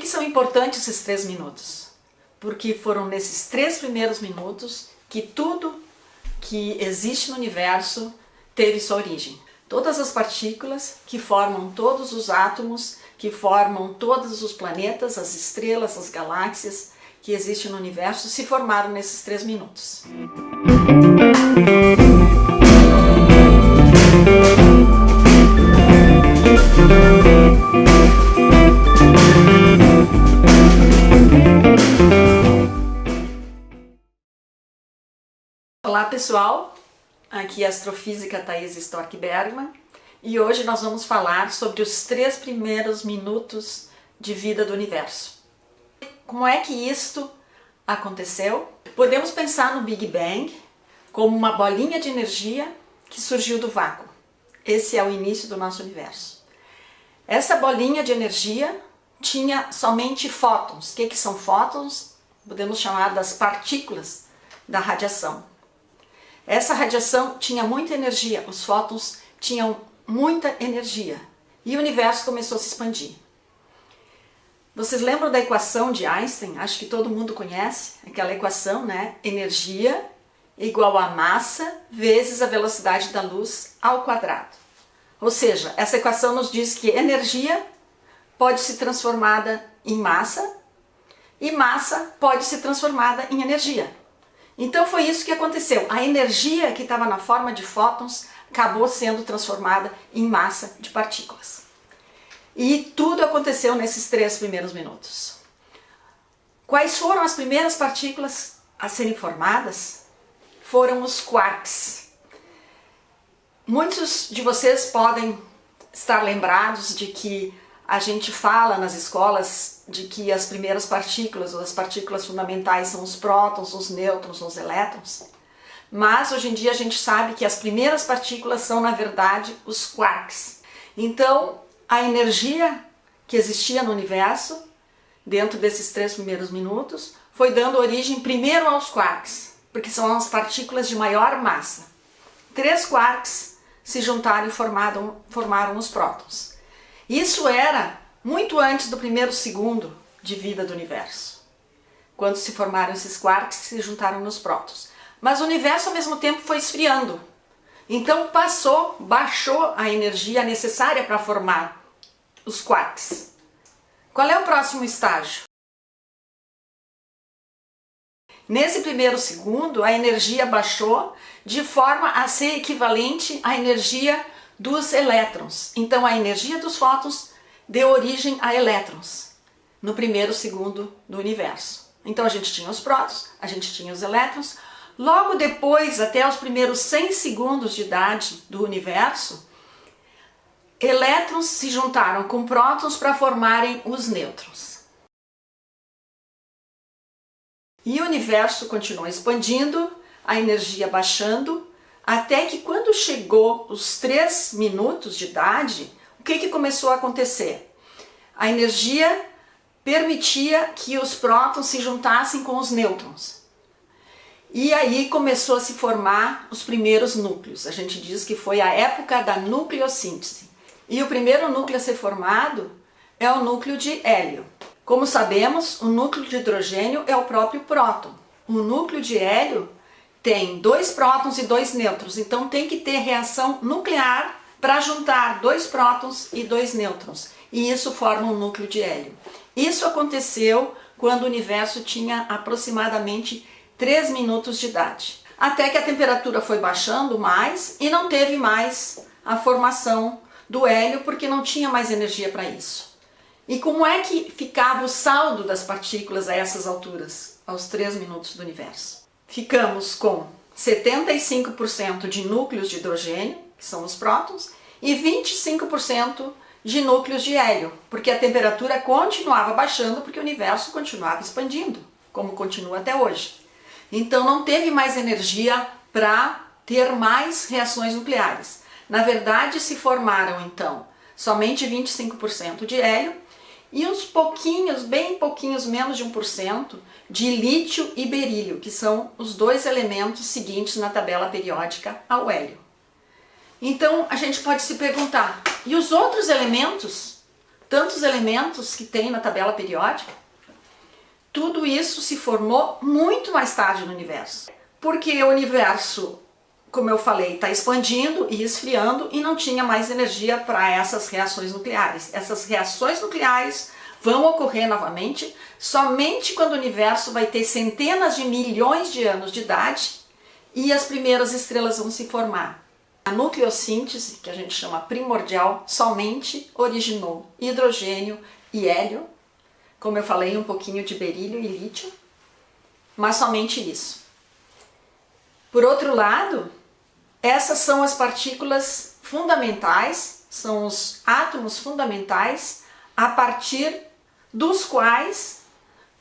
são importantes esses 3 minutos? Porque foram nesses 3 primeiros minutos que tudo que existe no universo teve sua origem. Todas as partículas que formam todos os átomos, que formam todos os planetas, as estrelas, as galáxias que existem no universo, se formaram nesses 3 minutos. Olá pessoal, aqui é a astrofísica Thais Storck Bergman e hoje nós vamos falar sobre os 3 primeiros minutos de vida do universo. Como é que isto aconteceu? Podemos pensar no Big Bang como uma bolinha de energia que surgiu do vácuo. Esse é o início do nosso universo. Essa bolinha de energia tinha somente fótons. O que são fótons? Podemos chamar das partículas da radiação. Essa radiação tinha muita energia, os fótons tinham muita energia e o universo começou a se expandir. Vocês lembram da equação de Einstein? Acho que todo mundo conhece aquela equação, né? Energia igual a massa vezes a velocidade da luz ao quadrado. Ou seja, essa equação nos diz que energia pode ser transformada em massa e massa pode ser transformada em energia. Então foi isso que aconteceu. A energia que estava na forma de fótons acabou sendo transformada em massa de partículas. E tudo aconteceu nesses 3 primeiros minutos. Quais foram as primeiras partículas a serem formadas? Foram os quarks. Muitos de vocês podem estar lembrados de que a gente fala nas escolas de que as primeiras partículas, ou as partículas fundamentais, são os prótons, os nêutrons, os elétrons. Mas hoje em dia a gente sabe que as primeiras partículas são, na verdade, os quarks. Então, a energia que existia no universo, dentro desses 3 primeiros minutos, foi dando origem primeiro aos quarks, porque são as partículas de maior massa. 3 quarks se juntaram e formaram os prótons. Isso era muito antes do primeiro segundo de vida do universo. Quando se formaram esses quarks, se juntaram nos prótons. Mas o universo ao mesmo tempo foi esfriando. Então baixou a energia necessária para formar os quarks. Qual é o próximo estágio? Nesse primeiro segundo, a energia baixou de forma a ser equivalente à energia dos elétrons. Então a energia dos fótons deu origem a elétrons no primeiro segundo do universo. Então a gente tinha os prótons, a gente tinha os elétrons. Logo depois, até os primeiros 100 segundos de idade do universo, elétrons se juntaram com prótons para formarem os nêutrons. E o universo continuou expandindo, a energia baixando, até que quando chegou os 3 minutos de idade, o que começou a acontecer? A energia permitia que os prótons se juntassem com os nêutrons. E aí começou a se formar os primeiros núcleos. A gente diz que foi a época da nucleossíntese. E o primeiro núcleo a ser formado é o núcleo de hélio. Como sabemos, o núcleo de hidrogênio é o próprio próton. O núcleo de hélio tem 2 prótons e 2 nêutrons, então tem que ter reação nuclear para juntar 2 prótons e 2 nêutrons. E isso forma um núcleo de hélio. Isso aconteceu quando o universo tinha aproximadamente 3 minutos de idade. Até que a temperatura foi baixando mais e não teve mais a formação do hélio porque não tinha mais energia para isso. E como é que ficava o saldo das partículas a essas alturas, aos 3 minutos do universo? Ficamos com 75% de núcleos de hidrogênio, que são os prótons, e 25% de núcleos de hélio, porque a temperatura continuava baixando porque o universo continuava expandindo, como continua até hoje. Então não teve mais energia para ter mais reações nucleares. Na verdade, se formaram então somente 25% de hélio e uns pouquinhos, bem pouquinhos, menos de 1% de lítio e berílio, que são os 2 elementos seguintes na tabela periódica ao hélio. Então a gente pode se perguntar, e os outros elementos tantos elementos que tem na tabela periódica, tudo isso se formou muito mais tarde no universo. Porque o universo, como eu falei, está expandindo e esfriando e não tinha mais energia para essas reações nucleares. Essas reações nucleares vão ocorrer novamente somente quando o universo vai ter centenas de milhões de anos de idade e as primeiras estrelas vão se formar. A nucleossíntese, que a gente chama primordial, somente originou hidrogênio e hélio, como eu falei, um pouquinho de berílio e lítio, mas somente isso. Por outro lado, essas são as partículas fundamentais, são os átomos fundamentais a partir dos quais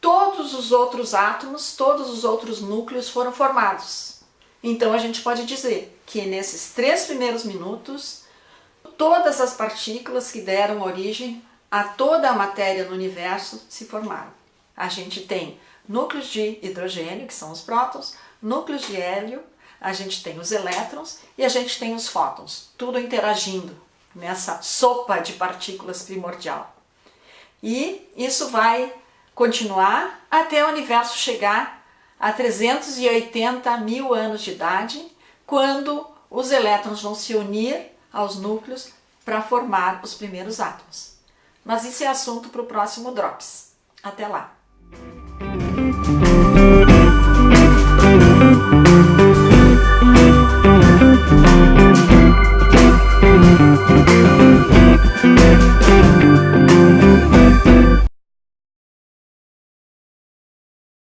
todos os outros átomos, todos os outros núcleos foram formados. Então a gente pode dizer que nesses 3 primeiros minutos, todas as partículas que deram origem a toda a matéria no universo se formaram. A gente tem núcleos de hidrogênio, que são os prótons, núcleos de hélio, a gente tem os elétrons e a gente tem os fótons, tudo interagindo nessa sopa de partículas primordial. E isso vai continuar até o universo chegar a 380 mil anos de idade, quando os elétrons vão se unir aos núcleos para formar os primeiros átomos. Mas isso é assunto para o próximo Drops. Até lá!